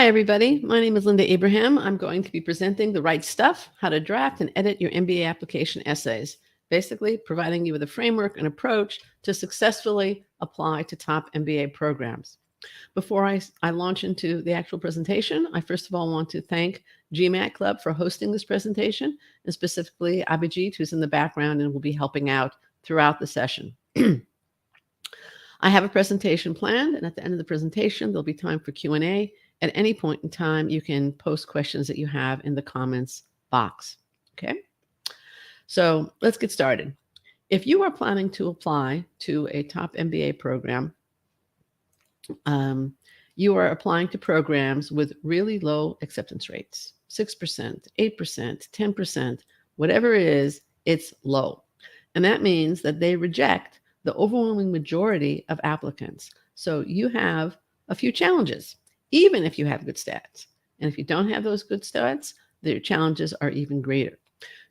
Hi, everybody. My name is Linda Abraham. I'm going to be presenting the right stuff, how to draft and edit your MBA application essays, basically providing you with a framework and approach to successfully apply to top MBA programs. Before I launch into the actual presentation, I first of all want to thank GMAT Club for hosting this presentation, and specifically Abhijit, who's in the background and will be helping out throughout the session. I have a presentation planned, and at the end of the presentation, there'll be time for Q&A. At any point in time, you can post questions that you have in the comments box. Okay, so let's get started. If you are planning to apply to a top MBA program, you are applying to programs with really low acceptance rates, 6%, 8%, 10%, whatever it is, it's low. And that means that they reject the overwhelming majority of applicants. So you have a few challenges, even if you have good stats. And if you don't have those good stats, the challenges are even greater.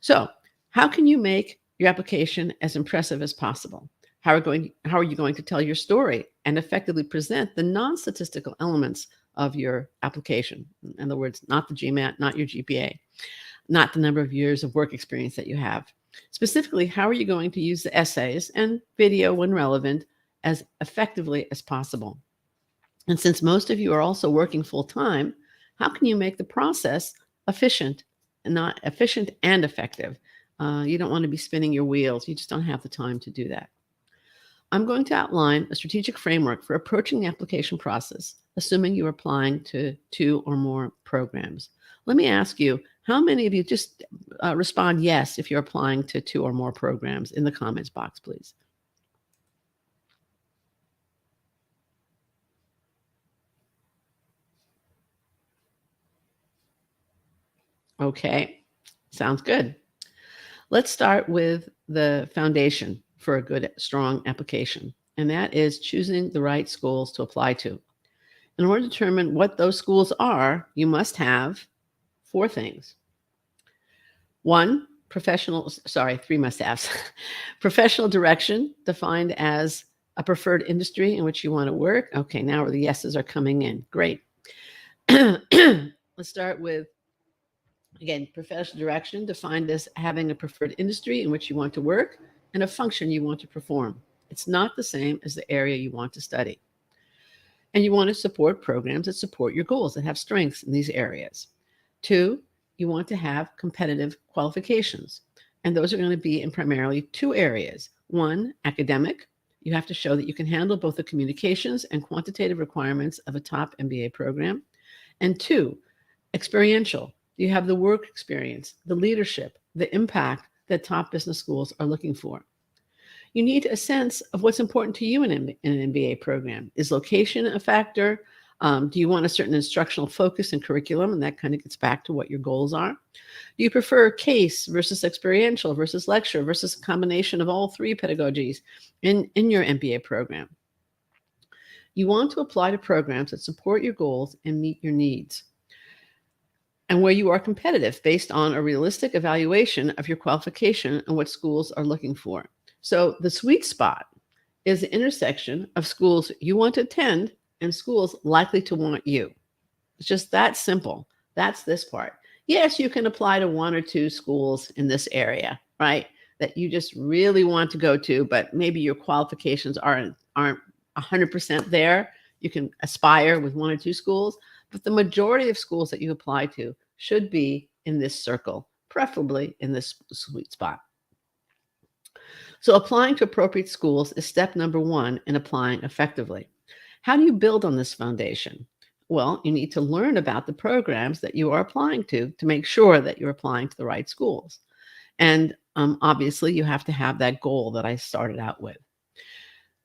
So how can you make your application as impressive as possible? How are you going to tell your story and effectively present the non-statistical elements of your application? In other words, not the GMAT, not your GPA, not the number of years of work experience that you have. Specifically, how are you going to use the essays and video when relevant as effectively as possible? And since most of you are also working full-time, how can you make the process efficient and effective? You don't want to be spinning your wheels. You just don't have the time to do that. I'm going to outline a strategic framework for approaching the application process, assuming you're applying to 2 or more programs. Let me ask you, how many of you just respond yes if you're applying to 2 or more programs in the comments box, please? Okay, sounds good. Let's start with the foundation for a good, strong application, and that is choosing the right schools to apply to. In order to determine what those schools are, you must have 4 things. 1, three must-haves. Professional direction, defined as a preferred industry in which you want to work. Okay, now the yeses are coming in. Great. Let's start with, again, professional direction, defined as having a preferred industry in which you want to work and a function you want to perform. It's not the same as the area you want to study. And you want to support programs that support your goals, that have strengths in these areas. 2, you want to have competitive qualifications. And those are going to be in primarily 2 areas. 1, academic. You have to show that you can handle both the communications and quantitative requirements of a top MBA program. And 2, experiential. You have the work experience, the leadership, the impact that top business schools are looking for. You need a sense of what's important to you in an MBA program. Is location a factor? Do you want a certain instructional focus and curriculum? And that kind of gets back to what your goals are. Do you prefer case versus experiential versus lecture versus a combination of all 3 pedagogies in your MBA program? You want to apply to programs that support your goals and meet your needs, and where you are competitive based on a realistic evaluation of your qualification and what schools are looking for. So the sweet spot is the intersection of schools you want to attend and schools likely to want you. It's just that simple. That's this part. Yes, you can apply to 1 or 2 schools in this area, right, that you just really want to go to, but maybe your qualifications aren't 100% there. You can aspire with 1 or 2 schools, but the majority of schools that you apply to should be in this circle, preferably in this sweet spot. So applying to appropriate schools is step number 1 in applying effectively. How do you build on this foundation? Well, you need to learn about the programs that you are applying to make sure that you're applying to the right schools. And obviously, you have to have that goal that I started out with.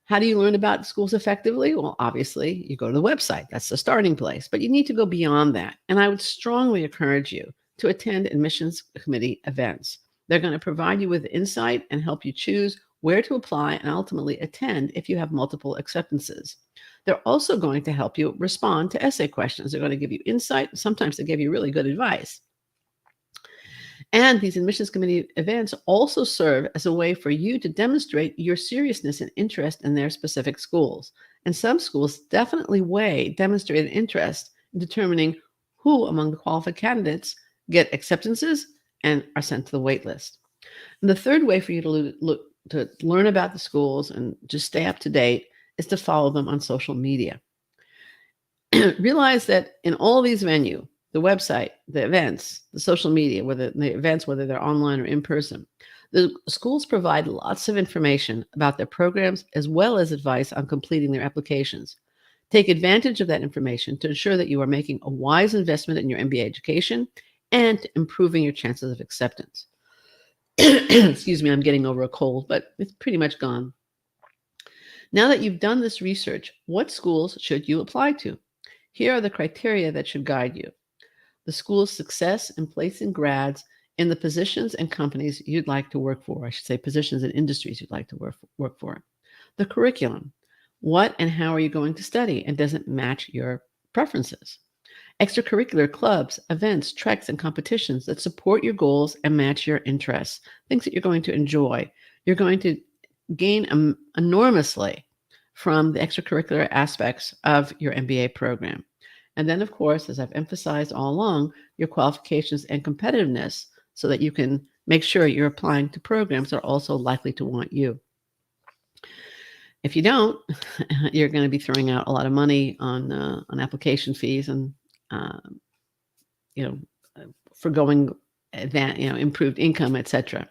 How do you learn about schools effectively? Well, obviously, you go to the website. That's the starting place. But you need to go beyond that. And I would strongly encourage you to attend admissions committee events. They're going to provide you with insight and help you choose where to apply and ultimately attend if you have multiple acceptances. They're also going to help you respond to essay questions. They're going to give you insight. Sometimes they give you really good advice. And these admissions committee events also serve as a way for you to demonstrate your seriousness and interest in their specific schools. And some schools definitely weigh demonstrated interest in determining who among the qualified candidates get acceptances and are sent to the wait list. And the third way for you to learn about the schools and just stay up to date is to follow them on social media. Realize that in all these venues, the website, the events, the social media, whether they're online or in person, the schools provide lots of information about their programs as well as advice on completing their applications. Take advantage of that information to ensure that you are making a wise investment in your MBA education and improving your chances of acceptance. Excuse me, I'm getting over a cold, but it's pretty much gone. Now that you've done this research, what schools should you apply to? Here are the criteria that should guide you. The school's success in placing grads in the positions and companies you'd like to work for. I should say positions and industries you'd like to work for. The curriculum. What and how are you going to study, and does it match your preferences? Extracurricular clubs, events, treks, and competitions that support your goals and match your interests, things that you're going to enjoy. You're going to gain enormously from the extracurricular aspects of your MBA program. And then, of course, as I've emphasized all along, your qualifications and competitiveness so that you can make sure you're applying to programs that are also likely to want you. If you don't, you're going to be throwing out a lot of money on application fees and forgoing improved income, etc.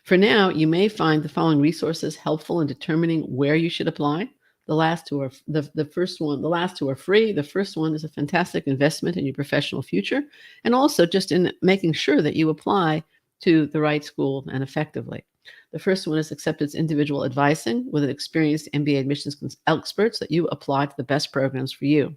For now, you may find the following resources helpful in determining where you should apply. The last two are the last two are free. The first one is a fantastic investment in your professional future, and also just in making sure that you apply to the right school and effectively. The first one is Acceptance Individual Advising with an experienced MBA admissions experts that you apply to the best programs for you.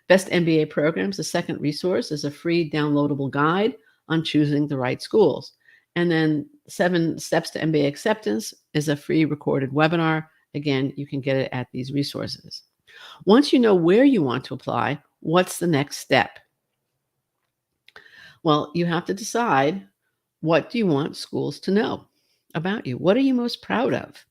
Best MBA Programs, the second resource, is a free downloadable guide on choosing the right schools. And then 7 Steps to MBA Acceptance is a free recorded webinar. Again, you can get it at these resources. Once you know where you want to apply, what's the next step? Well, you have to decide, what do you want schools to know about you? What are you most proud of?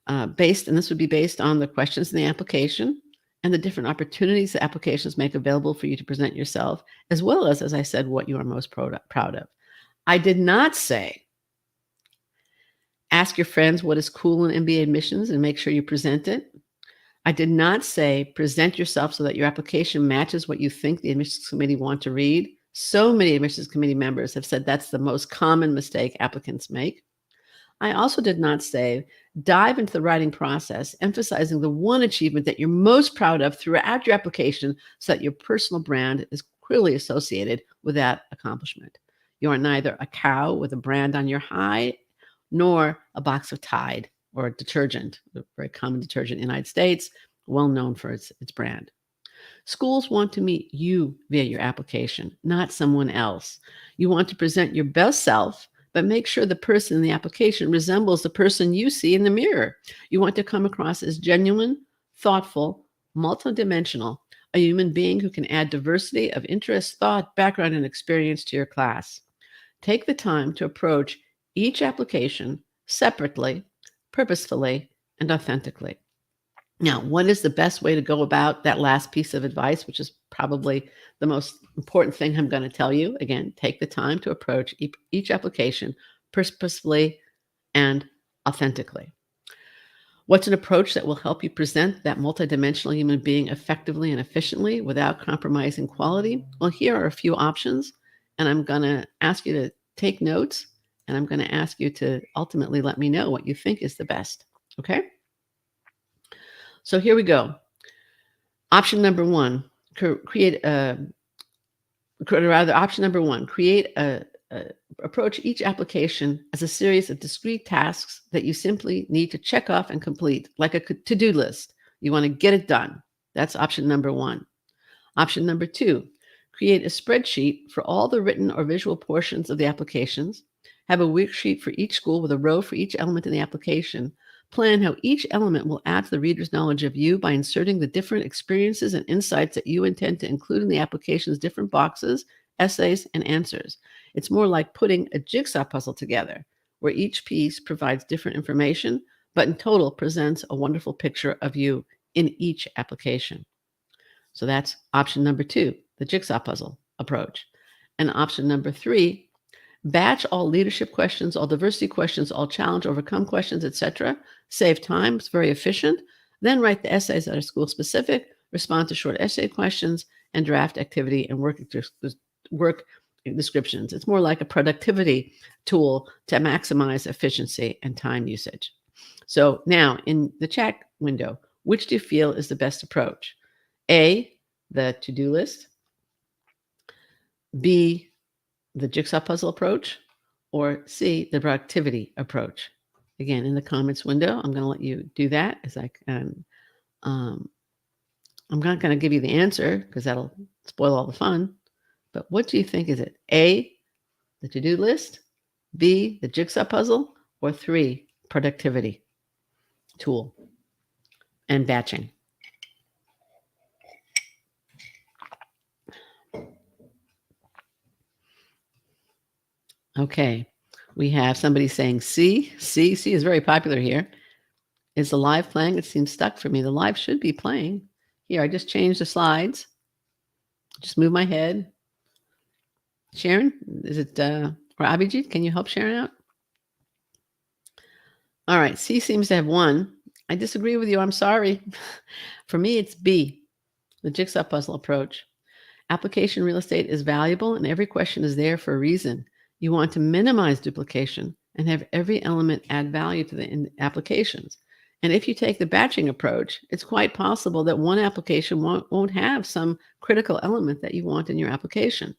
And this would be based on the questions in the application and the different opportunities the applications make available for you to present yourself, as well as I said, what you are most proud of. I did not say ask your friends what is cool in MBA admissions and make sure you present it. I did not say present yourself so that your application matches what you think the admissions committee want to read. So many admissions committee members have said that's the most common mistake applicants make. I also did not say dive into the writing process, emphasizing the one achievement that you're most proud of throughout your application so that your personal brand is clearly associated with that accomplishment. You are neither a cow with a brand on your hide nor a box of Tide or a detergent, a very common detergent in the United States, well known for its brand. Schools want to meet you via your application, not someone else. You want to present your best self, but make sure the person in the application resembles the person you see in the mirror. You want to come across as genuine, thoughtful, multidimensional, a human being who can add diversity of interest, thought, background, and experience to your class. Take the time to approach each application separately, purposefully, and authentically. Now, what is the best way to go about that last piece of advice, which is probably the most important thing I'm going to tell you? Again, take the time to approach each application purposefully and authentically. What's an approach that will help you present that multidimensional human being effectively and efficiently without compromising quality? Well, here are a few options, and I'm going to ask you to take notes, and I'm going to ask you to ultimately let me know what you think is the best. Okay? So here we go. Option number one, approach each application as a series of discrete tasks that you simply need to check off and complete, like a to-do list. You want to get it done. That's option number one. Option number two, create a spreadsheet for all the written or visual portions of the applications. Have a worksheet for each school with a row for each element in the application. Plan how each element will add to the reader's knowledge of you by inserting the different experiences and insights that you intend to include in the application's different boxes, essays, and answers. It's more like putting a jigsaw puzzle together, where each piece provides different information, but in total presents a wonderful picture of you in each application. So that's option number two. the jigsaw puzzle approach. And option number 3, batch all leadership questions, all diversity questions, all challenge, overcome questions, etc. Save time, it's very efficient. Then write the essays that are school specific, respond to short essay questions, and draft activity and work descriptions. It's more like a productivity tool to maximize efficiency and time usage. So now in the chat window, which do you feel is the best approach? A, the to-do list, B, the jigsaw puzzle approach, or C, the productivity approach? Again, in the comments window, I'm going to let you do that as I can. I'm not going to give you the answer because that'll spoil all the fun. But what do you think is it? A, the to-do list, B, the jigsaw puzzle, or 3, productivity tool and batching? Okay, we have somebody saying C. C is very popular here. Is the live playing? It seems stuck for me. The live should be playing. Here, I just changed the slides. Just move my head. Sharon, is it, or Abhijit, can you help Sharon out? All right, C seems to have won. I disagree with you. I'm sorry. For me, it's B, the jigsaw puzzle approach. Application real estate is valuable and every question is there for a reason. You want to minimize duplication and have every element add value to the applications. And if you take the batching approach, it's quite possible that one application won't have some critical element that you want in your application.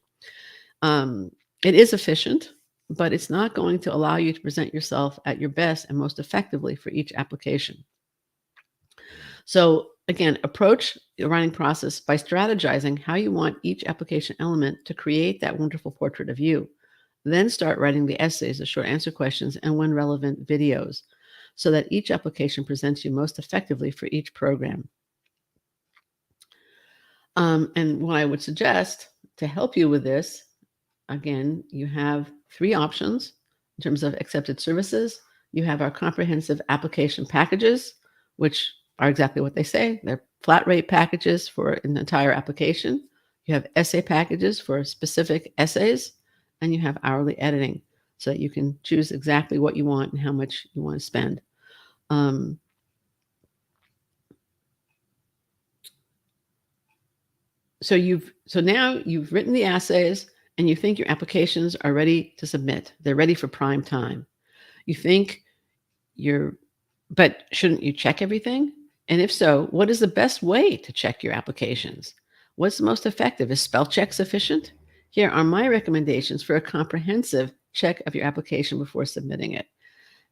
It is efficient, but it's not going to allow you to present yourself at your best and most effectively for each application. So again, approach the writing process by strategizing how you want each application element to create that wonderful portrait of you. Then start writing the essays, the short answer questions, and when relevant, videos, so that each application presents you most effectively for each program. And what I would suggest to help you with this, again, you have 3 options in terms of accepted services. You have our comprehensive application packages, which are exactly what they say. They're flat rate packages for an entire application. You have essay packages for specific essays, and you have hourly editing so that you can choose exactly what you want and how much you want to spend. So now you've written the essays and you think your applications are ready to submit. They're ready for prime time. You think but shouldn't you check everything? And if so, what is the best way to check your applications? What's the most effective? Is spell check sufficient? Here are my recommendations for a comprehensive check of your application before submitting it.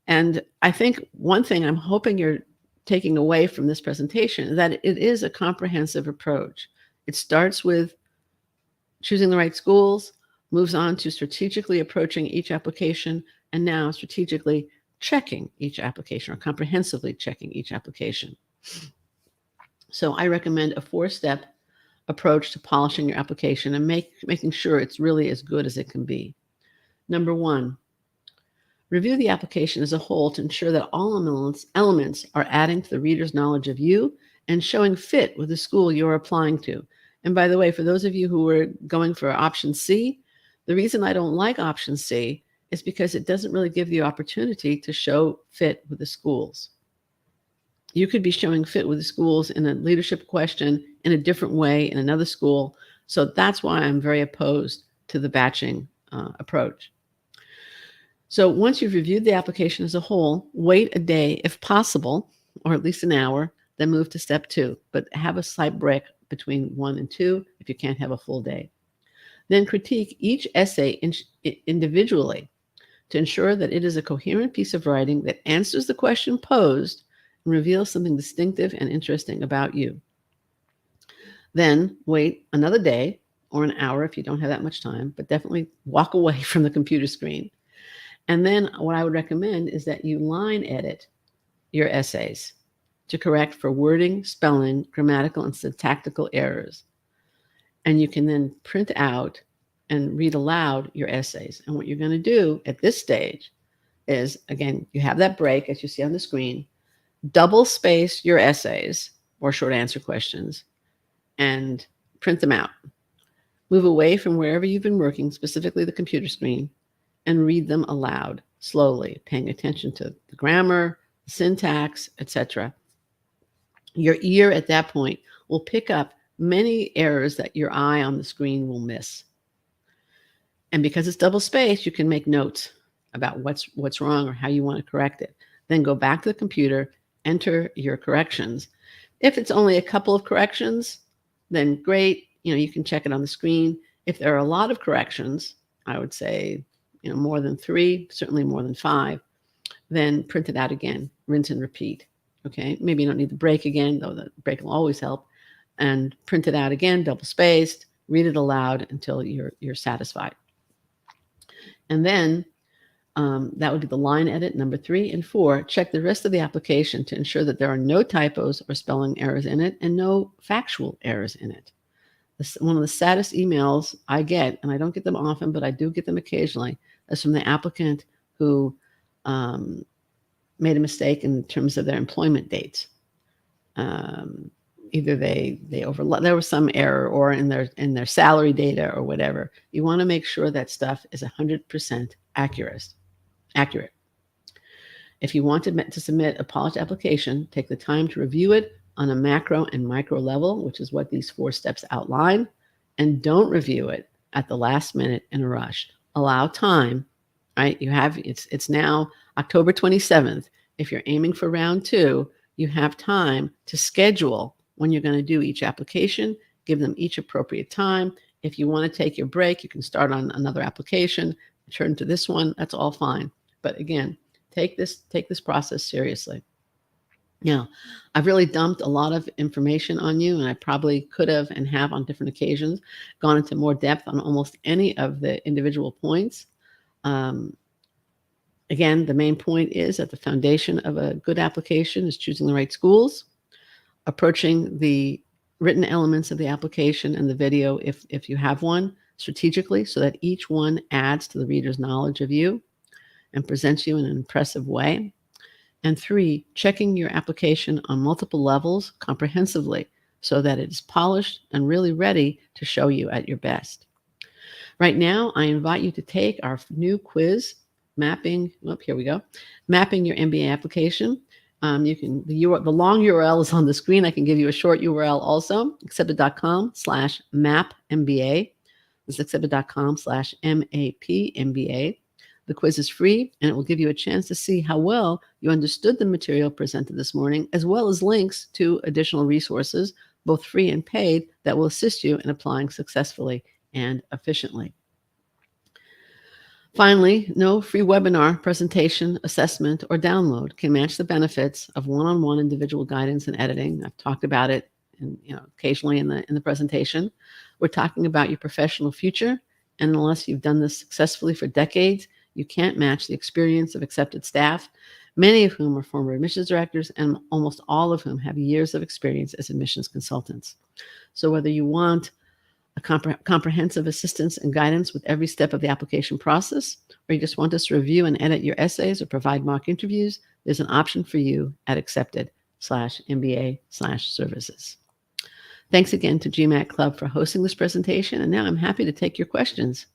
And I think one thing I'm hoping you're taking away from this presentation is that it is a comprehensive approach. It starts with choosing the right schools, moves on to strategically approaching each application, and now strategically checking each application or comprehensively checking each application. So I recommend a 4-step approach to polishing your application and making sure it's really as good as it can be. Number 1, review the application as a whole to ensure that all elements are adding to the reader's knowledge of you and showing fit with the school you're applying to. And by the way, for those of you who are going for option C, the reason I don't like option C is because it doesn't really give you the opportunity to show fit with the schools. You could be showing fit with the schools in a leadership question in a different way in another school. So that's why I'm very opposed to the batching approach. So once you've reviewed the application as a whole, wait a day if possible, or at least an hour, then move to step 2, but have a slight break between 1 and 2 if you can't have a full day. Then critique each essay individually to ensure that it is a coherent piece of writing that answers the question posed and reveals something distinctive and interesting about you. Then wait another day or an hour if you don't have that much time, but definitely walk away from the computer screen. And then what I would recommend is that you line edit your essays to correct for wording, spelling, grammatical, and syntactical errors. And you can then print out and read aloud your essays. And what you're going to do at this stage is, again, you have that break, as you see on the screen, double space your essays or short answer questions and print them out. Move away from wherever you've been working, specifically the computer screen, and read them aloud, slowly, paying attention to the grammar, syntax, etc. Your ear at that point will pick up many errors that your eye on the screen will miss. And because it's double spaced, you can make notes about what's wrong or how you want to correct it. Then go back to the computer, enter your corrections. If it's only a couple of corrections, then great, you can check it on the screen. If there are a lot of corrections, I would say, more than 3, certainly more than 5, then print it out again, rinse and repeat. Okay, maybe you don't need the break again, though the break will always help. And print it out again, double spaced, read it aloud until you're satisfied. And then that would be the line edit, number 3. And 4, check the rest of the application to ensure that there are no typos or spelling errors in it and no factual errors in it. One of the saddest emails I get, and I don't get them often, but I do get them occasionally, is from the applicant who made a mistake in terms of their employment dates. Either they overlooked, there was some error, or in their salary data or whatever. You want to make sure that stuff is 100% accurate. If you want to submit a polished application, take the time to review it on a macro and micro level, which is what these 4 steps outline, and don't review it at the last minute in a rush. Allow time, right? It's now October 27th. If you're aiming for round 2, you have time to schedule when you're going to do each application, give them each appropriate time. If you want to take your break, you can start on another application, turn to this one, that's all fine. But again, take this process seriously. Now, I've really dumped a lot of information on you, and I probably could have and have on different occasions gone into more depth on almost any of the individual points. Again, the main point is that the foundation of a good application is choosing the right schools, approaching the written elements of the application and the video, if you have one, strategically, so that each one adds to the reader's knowledge of you and presents you in an impressive way. And 3, checking your application on multiple levels comprehensively so that it is polished and really ready to show you at your best. Right now, I invite you to take our new quiz, mapping your MBA application. The long URL is on the screen. I can give you a short URL also, accepted.com/mapmba. This is accepted.com/MAPMBA. The quiz is free, and it will give you a chance to see how well you understood the material presented this morning, as well as links to additional resources, both free and paid, that will assist you in applying successfully and efficiently. Finally, no free webinar, presentation, assessment, or download can match the benefits of one-on-one individual guidance and editing. I've talked about it occasionally in the presentation. We're talking about your professional future, and unless you've done this successfully for decades, you can't match the experience of accepted staff, many of whom are former admissions directors, and almost all of whom have years of experience as admissions consultants. So whether you want a comprehensive assistance and guidance with every step of the application process, or you just want us to review and edit your essays or provide mock interviews, there's an option for you at accepted/MBA/services. Thanks again to GMAT Club for hosting this presentation, and now I'm happy to take your questions.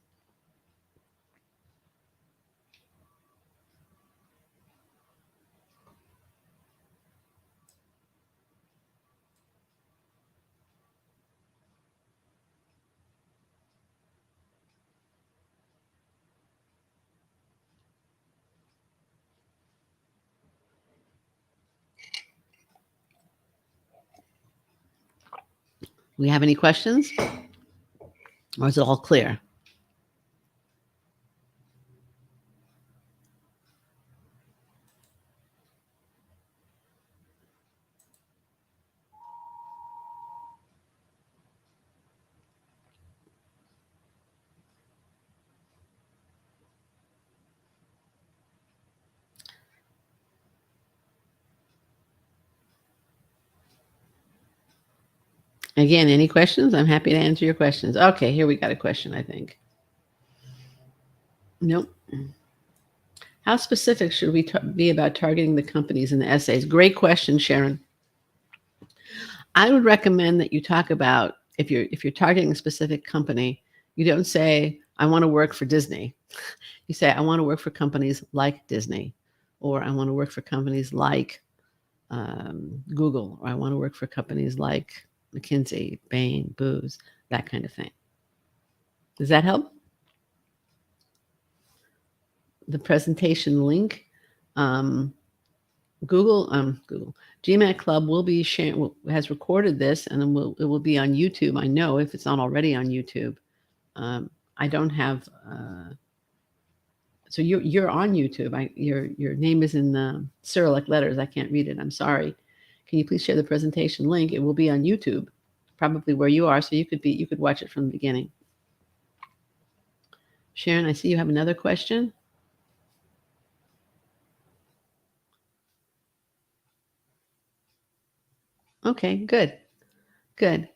Do we have any questions? Or is it all clear? Again, any questions? I'm happy to answer your questions. Okay, here we got a question, I think. Nope. How specific should we be about targeting the companies in the essays? Great question, Sharon. I would recommend that you talk about if you're targeting a specific company, you don't say, I want to work for Disney. You say, I want to work for companies like Disney, or I want to work for companies like Google, or I want to work for companies like McKinsey, Bain, Booz, that kind of thing. Does that help? The presentation link, Google GMAT Club will be sharing, has recorded this, and then it will be on YouTube. I know, if it's not already on YouTube. I don't have. So you're on YouTube. Your name is in the Cyrillic letters. I can't read it. I'm sorry. Can you please share the presentation link? It will be on YouTube, probably where you are, so you could watch it from the beginning. Sharon, I see you have another question. Okay, good. Good.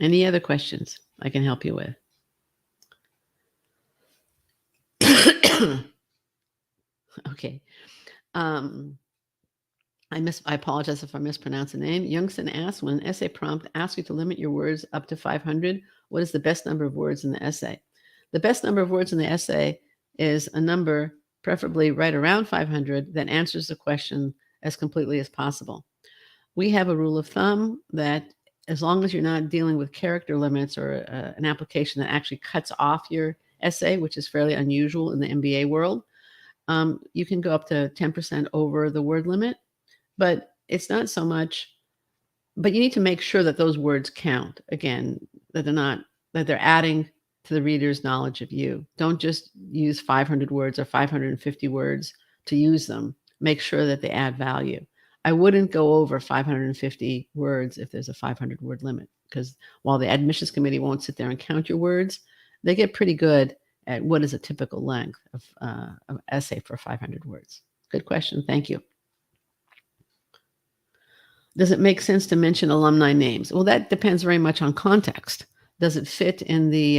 Any other questions I can help you with? Okay. I apologize if I mispronounce the name. Youngson asks, when an essay prompt asks you to limit your words up to 500, what is the best number of words in the essay? The best number of words in the essay is a number, preferably right around 500, that answers the question as completely as possible. We have a rule of thumb that as long as you're not dealing with character limits or an application that actually cuts off your essay, which is fairly unusual in the MBA world, you can go up to 10% over the word limit. But it's not so much, but you need to make sure that those words count. Again, that they're adding to the reader's knowledge of you. Don't just use 500 words or 550 words to use them. Make sure that they add value. I wouldn't go over 550 words if there's a 500 word limit, because while the admissions committee won't sit there and count your words, they get pretty good at what is a typical length of essay for 500 words. Good question. Thank you. Does it make sense to mention alumni names? Well, that depends very much on context. Does it fit in the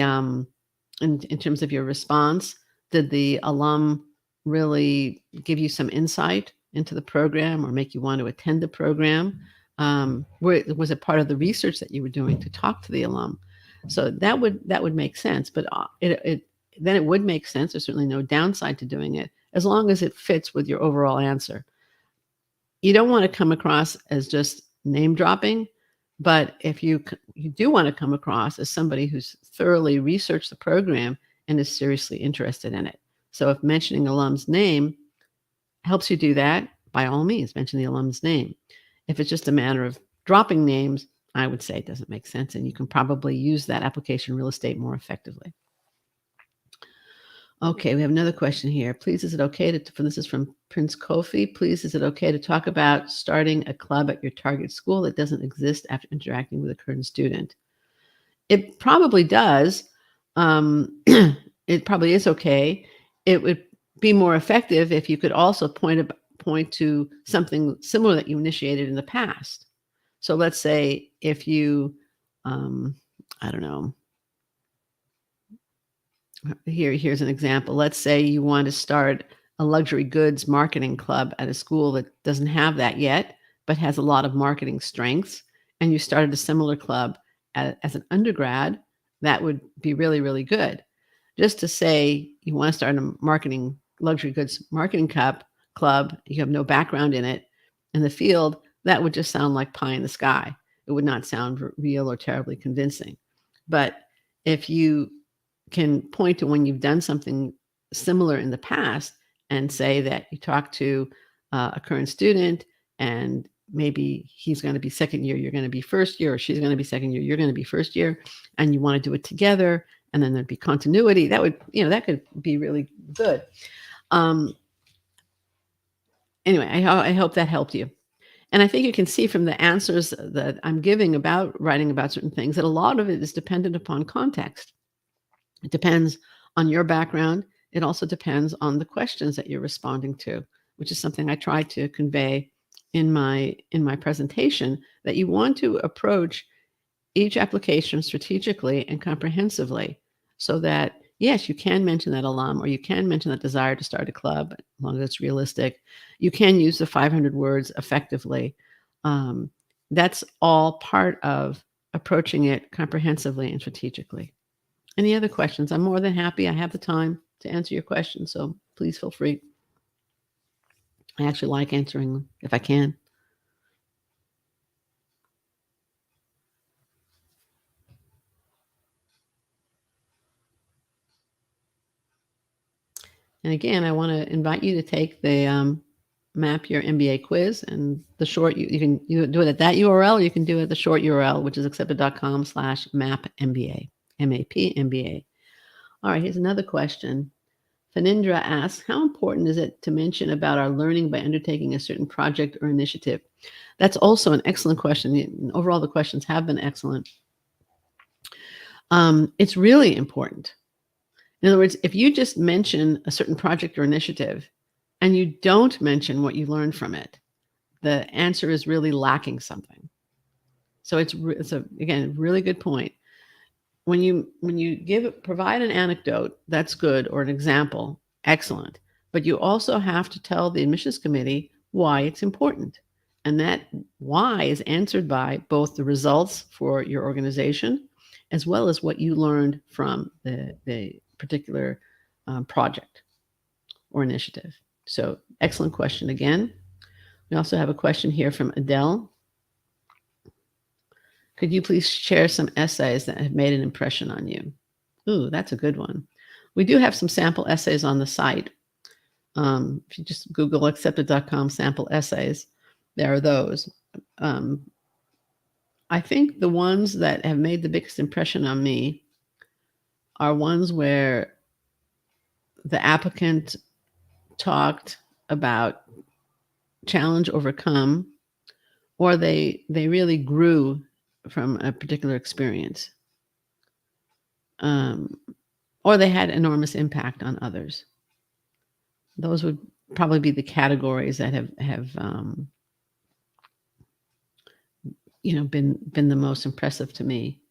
in terms of your response? Did the alum really give you some insight into the program or make you want to attend the program? Was it part of the research that you were doing to talk to the alum? So that would make sense. But then it would make sense. There's certainly no downside to doing it as long as it fits with your overall answer. You don't want to come across as just name dropping, but if you do want to come across as somebody who's thoroughly researched the program and is seriously interested in it. So if mentioning alum's name helps you do that, by all means, mention the alum's name. If it's just a matter of dropping names, I would say it doesn't make sense, and you can probably use that application real estate more effectively. Okay, we have another question here. Please, is it okay this is from Prince Kofi. Please, is it okay to talk about starting a club at your target school that doesn't exist after interacting with a current student? It probably does. It probably is okay. It would be more effective if you could also point to something similar that you initiated in the past. So let's say if you, I don't know, here's an example. Let's say you want to start a luxury goods marketing club at a school that doesn't have that yet, but has a lot of marketing strengths, and you started a similar club as an undergrad. That would be really, really good. Just to say you want to start a luxury goods marketing club, you have no background in it, in the field, that would just sound like pie in the sky. It would not sound real or terribly convincing. But if you can point to when you've done something similar in the past and say that you talked to a current student and maybe he's going to be second year, you're going to be first year, or she's going to be second year, you're going to be first year, and you want to do it together, and then there'd be continuity, that would, that could be really good. Anyway, I hope that helped you. And I think you can see from the answers that I'm giving about writing about certain things that a lot of it is dependent upon context. It depends on your background. It also depends on the questions that you're responding to, which is something I try to convey in my presentation, that you want to approach each application strategically and comprehensively so that yes, you can mention that alum, or you can mention that desire to start a club, as long as it's realistic. You can use the 500 words effectively. Um, that's all part of approaching it comprehensively and strategically. Any other questions? I'm more than happy. I have the time to answer your questions, so please feel free. I actually like answering them if I can. And again, I want to invite you to take the Map Your MBA quiz, and the short, you can do it at that URL, or you can do it at the short URL, which is accepted.com/mapmba, MAP All right, here's another question. Fanindra asks, how important is it to mention about our learning by undertaking a certain project or initiative? That's also an excellent question. Overall, the questions have been excellent. It's really important. In other words, if you just mention a certain project or initiative and you don't mention what you learned from it, the answer is really lacking something. So it's again, really good point. When you provide an anecdote, that's good, or an example, excellent. But you also have to tell the admissions committee why it's important. And that why is answered by both the results for your organization as well as what you learned from the particular project or initiative. So excellent question again. We also have a question here from Adele. Could you please share some essays that have made an impression on you? Ooh, that's a good one. We do have some sample essays on the site. If you just Google accepted.com sample essays, there are those. I think the ones that have made the biggest impression on me are ones where the applicant talked about challenge overcome, or they really grew from a particular experience, or they had enormous impact on others. Those would probably be the categories that have been the most impressive to me.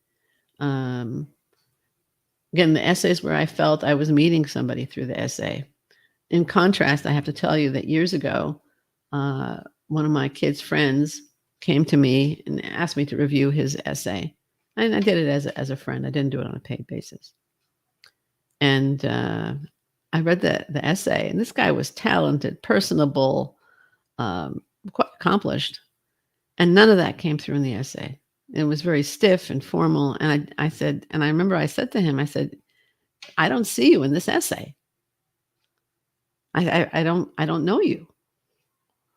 Again, the essays where I felt I was meeting somebody through the essay. In contrast, I have to tell you that years ago, one of my kids' friends came to me and asked me to review his essay. And I did it as a friend. I didn't do it on a paid basis. And I read the essay, and this guy was talented, personable, quite accomplished. And none of that came through in the essay. It was very stiff and formal. And I said, and I remember I said to him, I said, I don't see you in this essay. I don't know you.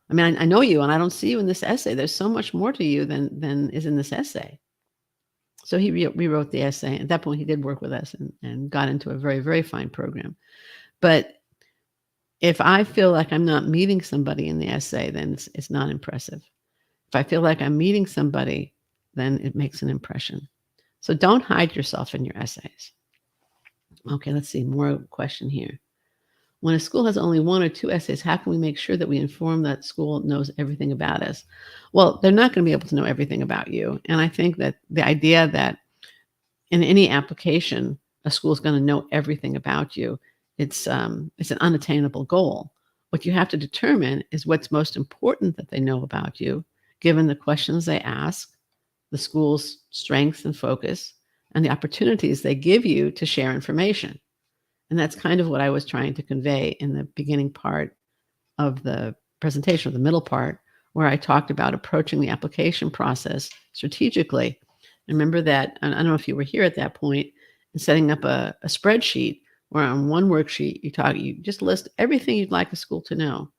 I mean, I know you, and I don't see you in this essay. There's so much more to you than is in this essay. So he rewrote the essay. At that point, he did work with us and got into a very, very fine program. But if I feel like I'm not meeting somebody in the essay, then it's not impressive. If I feel like I'm meeting somebody, then it makes an impression. So don't hide yourself in your essays. Okay, let's see. More question here. When a school has only one or two essays, how can we make sure that we inform that school knows everything about us? Well, they're not going to be able to know everything about you. And I think that the idea that in any application, a school is going to know everything about you, it's an unattainable goal. What you have to determine is what's most important that they know about you, given the questions they ask, the school's strengths and focus, and the opportunities they give you to share information. And that's kind of what I was trying to convey in the beginning part of the presentation, or the middle part, where I talked about approaching the application process strategically. Remember that, and I don't know if you were here at that point, and setting up a spreadsheet where on one worksheet you just list everything you'd like a school to know.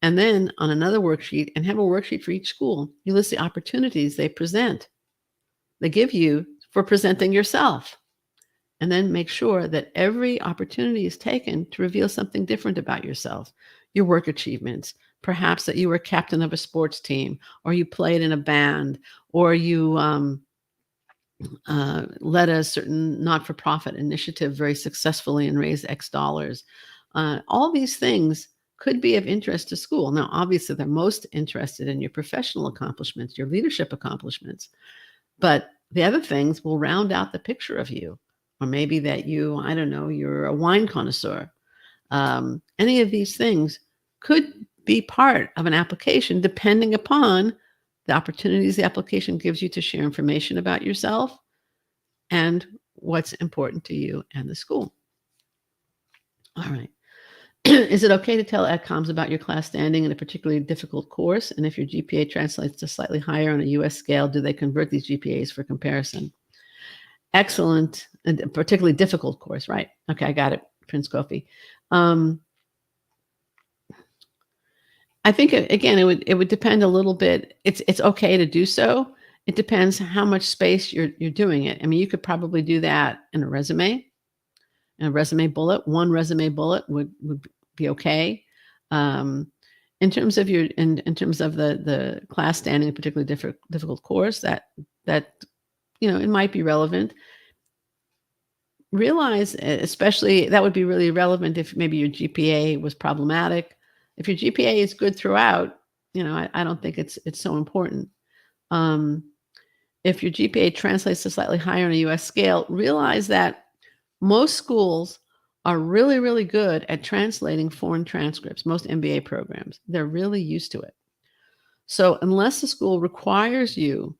And then on another worksheet, and have a worksheet for each school, you list the opportunities they present. They give you for presenting yourself. And then make sure that every opportunity is taken to reveal something different about yourself, your work achievements, perhaps that you were captain of a sports team, or you played in a band, or you led a certain not-for-profit initiative very successfully and raised X dollars. All these things could be of interest to school. Now, obviously, they're most interested in your professional accomplishments, your leadership accomplishments, but the other things will round out the picture of you. or maybe that I don't know, you're a wine connoisseur. Any of these things could be part of an application depending upon the opportunities the application gives you to share information about yourself and what's important to you and the school. All right. Is it okay to tell AdComs about your class standing in a particularly difficult course? And if your GPA translates to slightly higher on a US scale, do they convert these GPAs for comparison? Excellent, and particularly difficult course, right? Okay, I got it, Prince Kofi. I think again, it would depend a little bit. It's okay to do so. It depends how much space you're doing it. I mean, you could probably do that in a resume, bullet. One resume bullet would be okay. In terms of in terms of the class standing, a particularly difficult course, that it might be relevant. Realize, especially that would be really relevant if maybe your GPA was problematic. If your GPA is good throughout, I don't think it's so important. If your GPA translates to slightly higher on a US scale, realize that most schools are really, really good at translating foreign transcripts, most MBA programs. They're really used to it. So unless the school requires you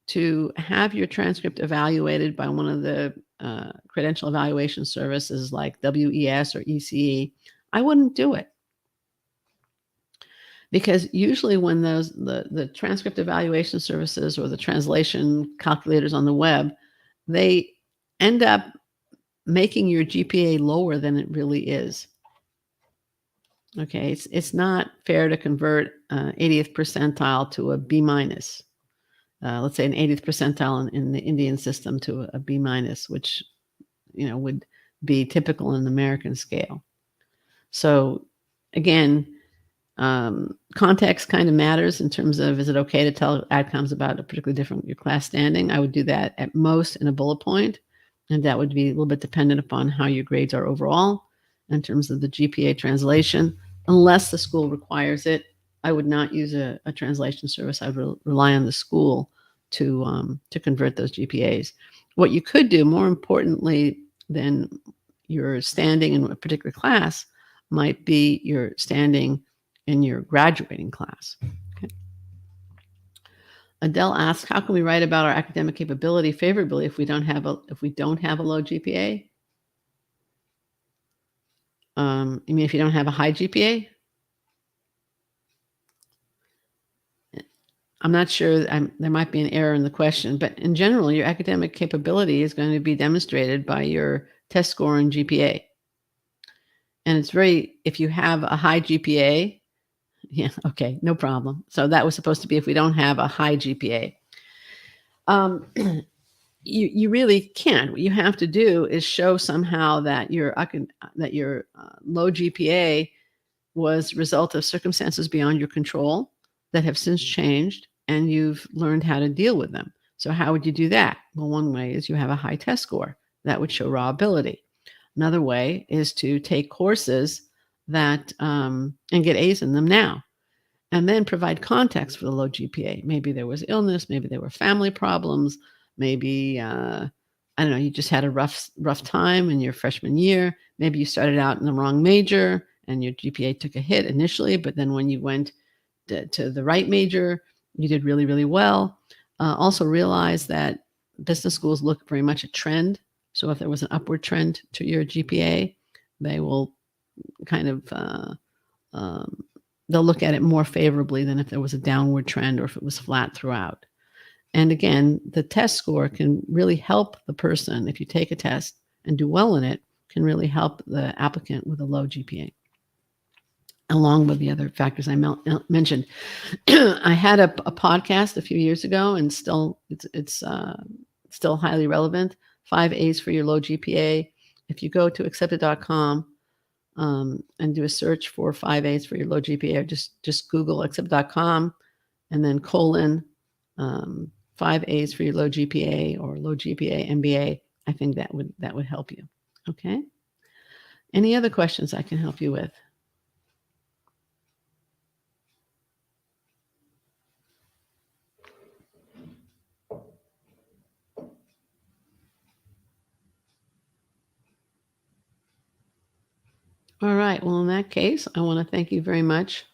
to have your transcript evaluated by one of the credential evaluation services like WES or ECE, I wouldn't do it. Because usually when the transcript evaluation services or the translation calculators on the web, they end up making your GPA lower than it really is. Okay, it's not fair to convert 80th percentile to a B minus. Let's say an 80th percentile in the Indian system to a B minus, which would be typical in the American scale. So again, context kind of matters in terms of, is it okay to tell AdComs about a particularly different your class standing? I would do that at most in a bullet point, and that would be a little bit dependent upon how your grades are overall in terms of the GPA translation. Unless the school requires it, I would not use a translation service. I would rely on the school to convert those GPAs. What you could do, more importantly than your standing in a particular class, might be your standing in your graduating class. Okay. Adele asks, how can we write about our academic capability favorably if we don't have a low GPA? You mean if you don't have a high GPA? I'm not sure. There might be an error in the question, but in general, your academic capability is going to be demonstrated by your test score and GPA. And if you have a high GPA, yeah, okay, no problem. So that was supposed to be if we don't have a high GPA. You really can't. What you have to do is show somehow that your low GPA was a result of circumstances beyond your control that have since changed, and you've learned how to deal with them. So how would you do that? Well, one way is you have a high test score. That would show raw ability. Another way is to take courses that and get A's in them now, and then provide context for the low GPA. Maybe there was illness, maybe there were family problems, maybe I don't know, you just had a rough time in your freshman year. Maybe you started out in the wrong major and your GPA took a hit initially, but then when you went to the right major, you did really, really well. Also realize that business schools look very much at trend. So if there was an upward trend to your GPA, they will kind of they'll look at it more favorably than if there was a downward trend or if it was flat throughout. And again, the test score can really help the person. If you take a test and do well in it, can really help the applicant with a low GPA, along with the other factors I mentioned. I had a podcast a few years ago, and it's still highly relevant. 5 A's for your low GPA. If you go to accepted.com and do a search for 5 A's for your low GPA, or just Google accepted.com and then colon 5 A's for your low GPA or low GPA MBA. I think that would help you. Okay. Any other questions I can help you with? All right. Well, in that case, I want to thank you very much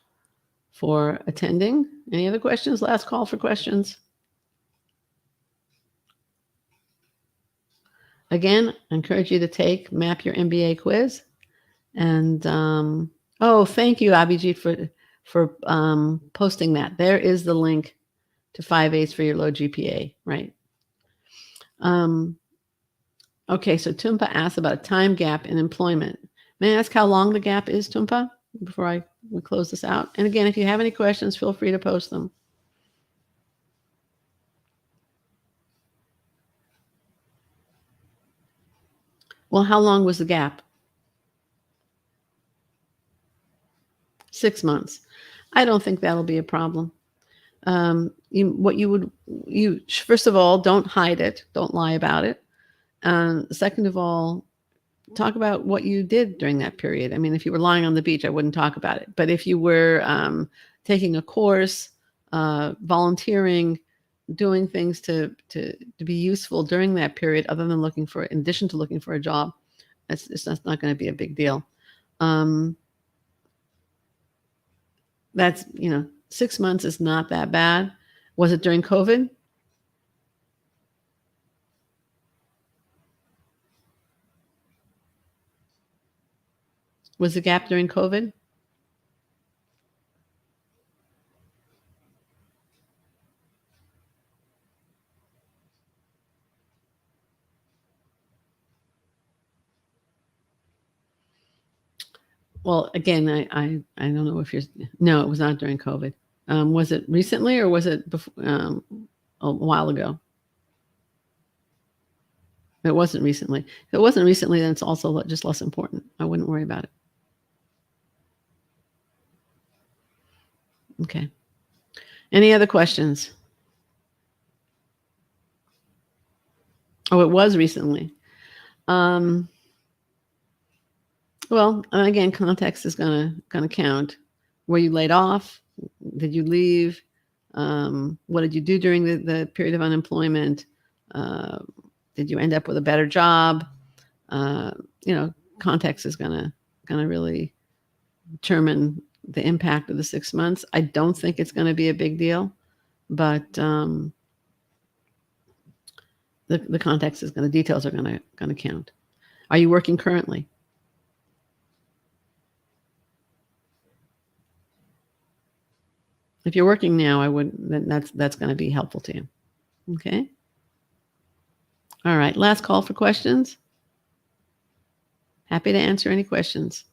for attending. Any other questions? Last call for questions. Again, I encourage you to map your MBA quiz. And thank you, Abhijit, for posting that. There is the link to 5/8 for your low GPA, right? Okay, so Tumpa asked about a time gap in employment. May I ask how long the gap is, Tumpa, before we close this out? And again, if you have any questions, feel free to post them. Well, how long was the gap? 6 months. I don't think that'll be a problem. First of all, don't hide it. Don't lie about it. Second of all, talk about what you did during that period. I mean, if you were lying on the beach, I wouldn't talk about it. But if you were taking a course, volunteering, doing things to be useful during that period, other than in addition to looking for a job, that's not going to be a big deal. That's 6 months is not that bad. Was it during COVID? Was the gap during COVID? Well, again, I don't know if no, it was not during COVID. Was it recently or was it before, a while ago? It wasn't recently. If it wasn't recently, then it's also just less important. I wouldn't worry about it. Okay. Any other questions? Oh, it was recently. Well, again, context is gonna count. Were you laid off? Did you leave? What did you do during the period of unemployment? Did you end up with a better job? Context is gonna really determine the impact of the 6 months. I don't think it's going to be a big deal, but the context is the details are going to count. Are you working currently? If you're working now, then that's going to be helpful to you. Okay. All right. Last call for questions. Happy to answer any questions.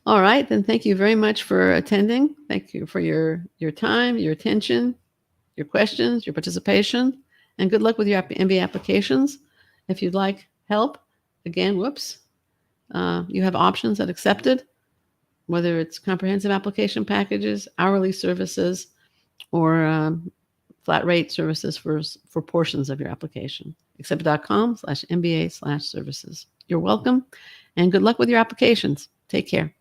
All right, then thank you very much for attending. Thank you for your time, your attention, your questions, your participation, and good luck with your MBA applications. If you'd like help, again, you have options at Accepted, whether it's comprehensive application packages, hourly services, or flat rate services for portions of your application. Accepted.com/MBA/services. You're welcome, and good luck with your applications. Take care.